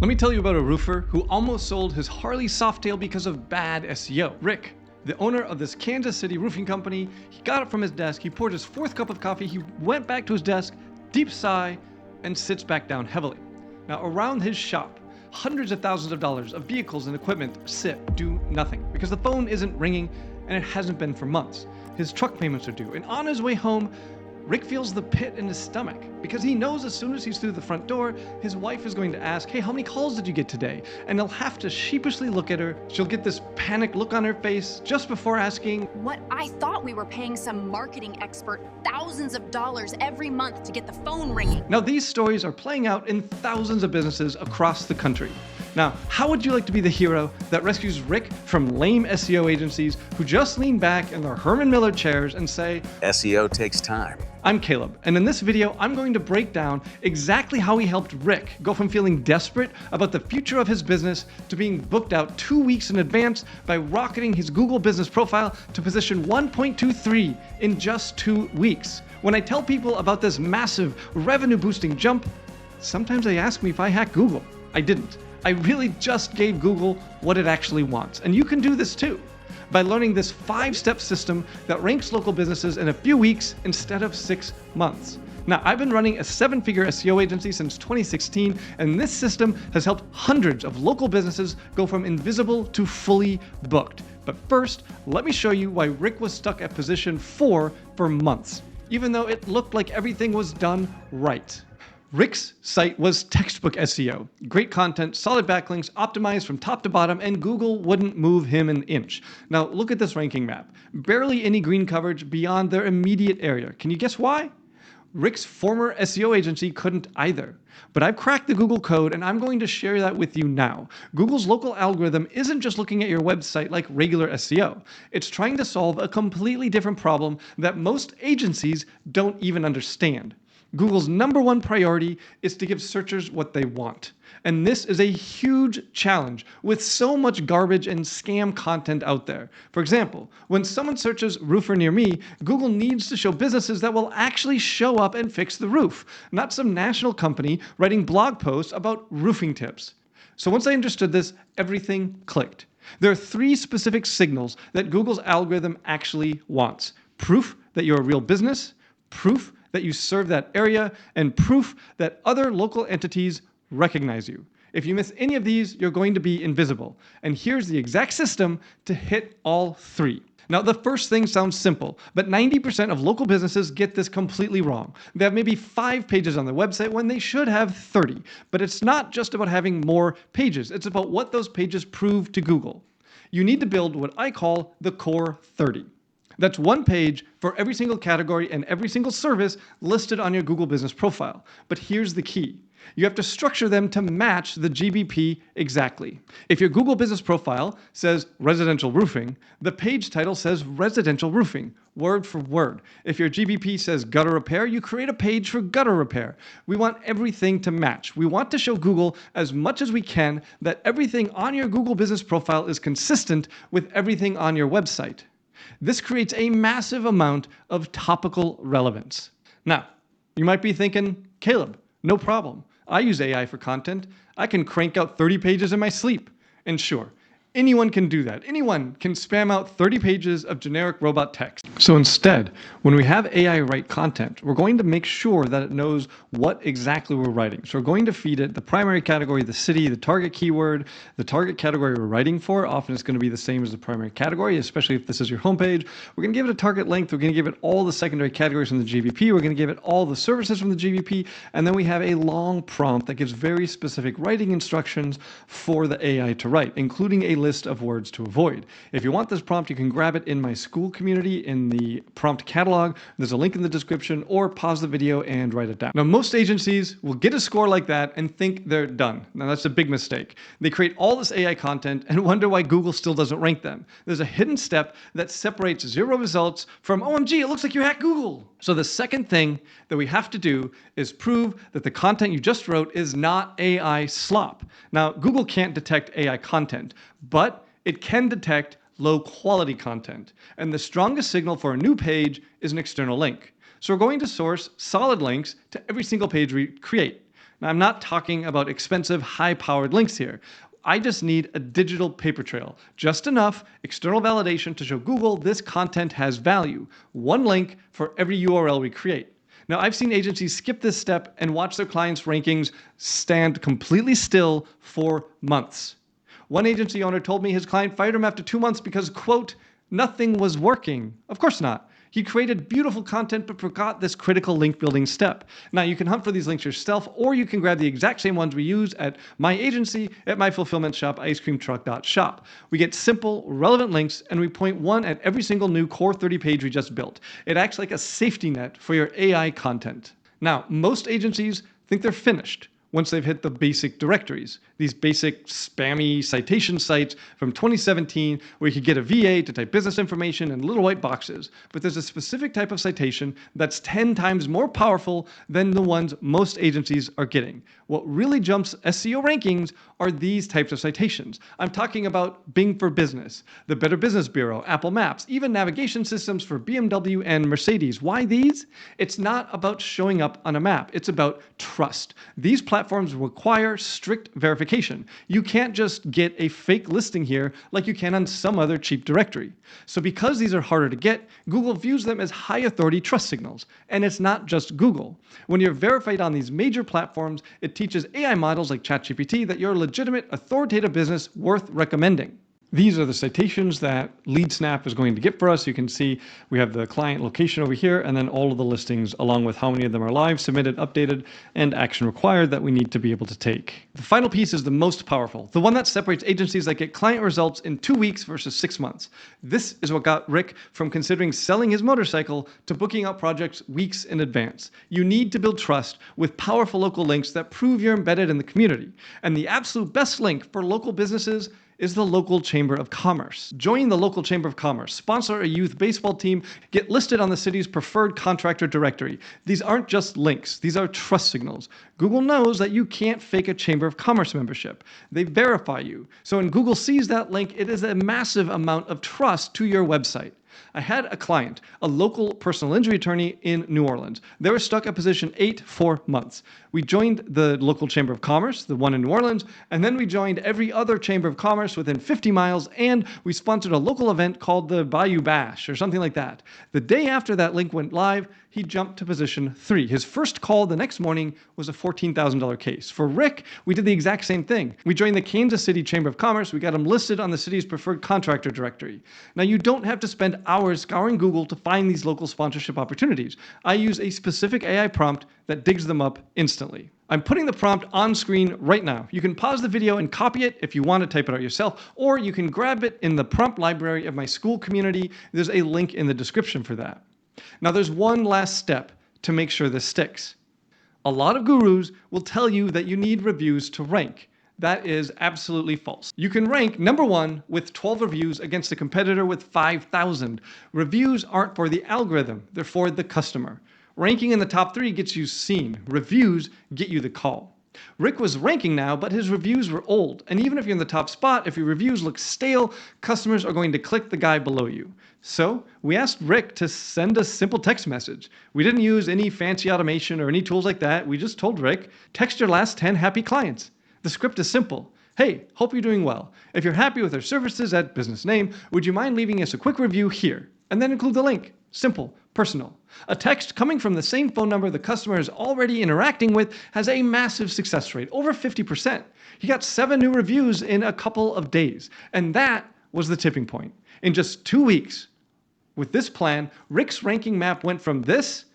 Let me tell you about a roofer who almost sold his Harley Softail because of bad SEO. Rick, the owner of this Kansas City roofing company, he got up from his desk, he poured his fourth cup of coffee, he went back to his desk, deep sigh, and sits back down heavily. Now, around his shop, hundreds of thousands of dollars of vehicles and equipment sit, do nothing, because the phone isn't ringing and it hasn't been for months. His truck payments are due, and on his way home, Rick feels the pit in his stomach because he knows as soon as he's through the front door, his wife is going to ask, hey, how many calls did you get today? And he'll have to sheepishly look at her. She'll get this panicked look on her face just before asking, what? I thought we were paying some marketing expert thousands of dollars every month to get the phone ringing. Now, these stories are playing out in thousands of businesses across the country. Now, how would you like to be the hero that rescues Rick from lame SEO agencies who just lean back in their Herman Miller chairs and say, SEO takes time? I'm Caleb, and in this video, I'm going to break down exactly how he helped Rick go from feeling desperate about the future of his business to being booked out 2 weeks in advance by rocketing his Google business profile to position 1.23 in just 2 weeks. When I tell people about this massive revenue-boosting jump, sometimes they ask me if I hacked Google. I didn't. I really just gave Google what it actually wants, and you can do this too, by learning this 5-step system that ranks local businesses in a few weeks instead of 6 months. Now, I've been running a 7-figure SEO agency since 2016, and this system has helped hundreds of local businesses go from invisible to fully booked. But first, let me show you why Rick was stuck at position 4 for months, even though it looked like everything was done right. Rick's site was textbook SEO. Great content, solid backlinks, optimized from top to bottom, and Google wouldn't move him an inch. Now, look at this ranking map. Barely any green coverage beyond their immediate area. Can you guess why? Rick's former SEO agency couldn't either. But I've cracked the Google code, and I'm going to share that with you now. Google's local algorithm isn't just looking at your website like regular SEO. It's trying to solve a completely different problem that most agencies don't even understand. Google's #1 priority is to give searchers what they want. And this is a huge challenge with so much garbage and scam content out there. For example, when someone searches roofer near me, Google needs to show businesses that will actually show up and fix the roof, not some national company writing blog posts about roofing tips. So once I understood this, everything clicked. There are 3 specific signals that Google's algorithm actually wants: proof that you're a real business, proof that you serve that area, and proof that other local entities recognize you. If you miss any of these, you're going to be invisible. And here's the exact system to hit all 3. Now, the first thing sounds simple, but 90% of local businesses get this completely wrong. They have maybe 5 pages on their website when they should have 30. But it's not just about having more pages. It's about what those pages prove to Google. You need to build what I call the core 30. That's 1 page for every single category and every single service listed on your Google business profile. But here's the key. You have to structure them to match the GBP exactly. If your Google business profile says residential roofing, the page title says residential roofing, word for word. If your GBP says gutter repair, you create a page for gutter repair. We want everything to match. We want to show Google as much as we can that everything on your Google business profile is consistent with everything on your website. This creates a massive amount of topical relevance. Now, you might be thinking, Caleb, no problem. I use AI for content. I can crank out 30 pages in my sleep. And sure, anyone can do that. Anyone can spam out 30 pages of generic robot text. So instead, when we have AI write content, we're going to make sure that it knows what exactly we're writing. So we're going to feed it the primary category, the city, the target keyword, the target category we're writing for. Often it's going to be the same as the primary category, especially if this is your homepage. We're going to give it a target length. We're going to give it all the secondary categories from the GBP. We're going to give it all the services from the GBP. And then we have a long prompt that gives very specific writing instructions for the AI to write, including a list of words to avoid. If you want this prompt, you can grab it in my school community in the prompt catalog. There's a link in the description, or pause the video and write it down. Now, most agencies will get a score like that and think they're done. Now, that's a big mistake. They create all this AI content and wonder why Google still doesn't rank them. There's a hidden step that separates 0 results from, OMG, it looks like you hacked Google. So the second thing that we have to do is prove that the content you just wrote is not AI slop. Now, Google can't detect AI content, but it can detect low-quality content. And the strongest signal for a new page is an external link. So we're going to source solid links to every single page we create. Now, I'm not talking about expensive, high-powered links here. I just need a digital paper trail, just enough external validation to show Google this content has value. One link for every URL we create. Now, I've seen agencies skip this step and watch their clients' rankings stand completely still for months. One agency owner told me his client fired him after 2 months because, quote, nothing was working. Of course not. He created beautiful content but forgot this critical link building step. Now, you can hunt for these links yourself, or you can grab the exact same ones we use at my agency at my fulfillment shop, icecreamtruck.shop. We get simple, relevant links, and we point one at every single new Core 30 page we just built. It acts like a safety net for your AI content. Now, most agencies think they're finished once they've hit the basic directories, these basic spammy citation sites from 2017 where you could get a VA to type business information in little white boxes. But there's a specific type of citation that's 10 times more powerful than the ones most agencies are getting. What really jumps SEO rankings are these types of citations. I'm talking about Bing for Business, the Better Business Bureau, Apple Maps, even navigation systems for BMW and Mercedes. Why these? It's not about showing up on a map. It's about trust. These platforms require strict verification. You can't just get a fake listing here like you can on some other cheap directory. So because these are harder to get, Google views them as high authority trust signals. And it's not just Google. When you're verified on these major platforms, it teaches AI models like ChatGPT that you're a legitimate, authoritative business worth recommending. These are the citations that LeadSnap is going to get for us. You can see we have the client location over here, and then all of the listings, along with how many of them are live, submitted, updated, and action required that we need to be able to take. The final piece is the most powerful, the one that separates agencies that get client results in 2 weeks versus 6 months. This is what got Rick from considering selling his motorcycle to booking out projects weeks in advance. You need to build trust with powerful local links that prove you're embedded in the community. And the absolute best link for local businesses is the local Chamber of Commerce. Join the local Chamber of Commerce, sponsor a youth baseball team, get listed on the city's preferred contractor directory. These aren't just links, these are trust signals. Google knows that you can't fake a Chamber of Commerce membership. They verify you. So when Google sees that link, it is a massive amount of trust to your website. I had a client, a local personal injury attorney in New Orleans. They were stuck at position 8 for months. We joined the local Chamber of Commerce, the one in New Orleans, and then we joined every other Chamber of Commerce within 50 miles, and we sponsored a local event called the Bayou Bash or something like that. The day after that link went live, he jumped to position 3. His first call the next morning was a $14,000 case. For Rick, we did the exact same thing. We joined the Kansas City Chamber of Commerce. We got him listed on the city's preferred contractor directory. Now, you don't have to spend hours scouring Google to find these local sponsorship opportunities. I use a specific AI prompt that digs them up instantly. I'm putting the prompt on screen right now. You can pause the video and copy it if you want to type it out yourself, or you can grab it in the prompt library of my school community. There's a link in the description for that. Now, there's one last step to make sure this sticks. A lot of gurus will tell you that you need reviews to rank. That is absolutely false. You can rank number 1 with 12 reviews against a competitor with 5,000. Reviews aren't for the algorithm, they're for the customer. Ranking in the top 3 gets you seen. Reviews get you the call. Rick was ranking now, but his reviews were old. And even if you're in the top spot, if your reviews look stale, customers are going to click the guy below you. So we asked Rick to send a simple text message. We didn't use any fancy automation or any tools like that. We just told Rick, text your last 10 happy clients. The script is simple. Hey, hope you're doing well. If you're happy with our services at business name, would you mind leaving us a quick review here? And then include the link. Simple, personal. A text coming from the same phone number the customer is already interacting with has a massive success rate, over 50%. He got 7 new reviews in a couple of days. And that was the tipping point. In just 2 weeks, with this plan, Rick's ranking map went from this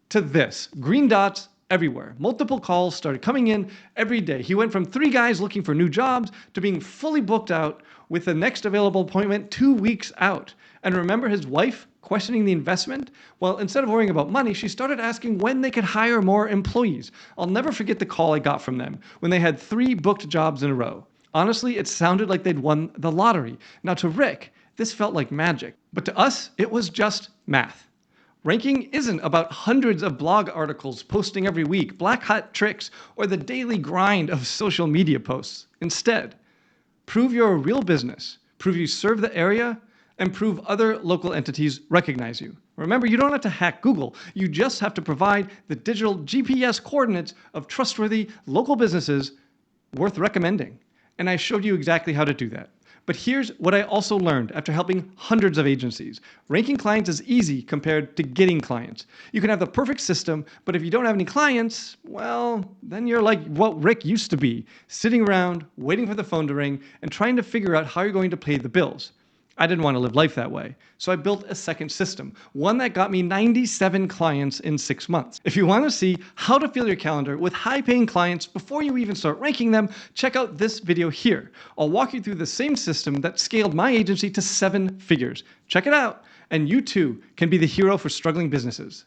to this. Green dots everywhere. Multiple calls started coming in every day. He went from 3 guys looking for new jobs to being fully booked out with the next available appointment 2 weeks out. And remember his wife questioning the investment? Well, instead of worrying about money, she started asking when they could hire more employees. I'll never forget the call I got from them when they had 3 booked jobs in a row. Honestly, it sounded like they'd won the lottery. Now to Rick, this felt like magic. But to us, it was just math. Ranking isn't about hundreds of blog articles posting every week, black hat tricks, or the daily grind of social media posts. Instead, prove you're a real business, prove you serve the area, and prove other local entities recognize you. Remember, you don't have to hack Google. You just have to provide the digital GPS coordinates of trustworthy local businesses worth recommending. And I showed you exactly how to do that. But here's what I also learned after helping hundreds of agencies. Ranking clients is easy compared to getting clients. You can have the perfect system, but if you don't have any clients, well, then you're like what Rick used to be, sitting around, waiting for the phone to ring, and trying to figure out how you're going to pay the bills. I didn't want to live life that way, so I built a second system, one that got me 97 clients in 6 months. If you want to see how to fill your calendar with high-paying clients before you even start ranking them, check out this video here. I'll walk you through the same system that scaled my agency to 7 figures. Check it out, and you too can be the hero for struggling businesses.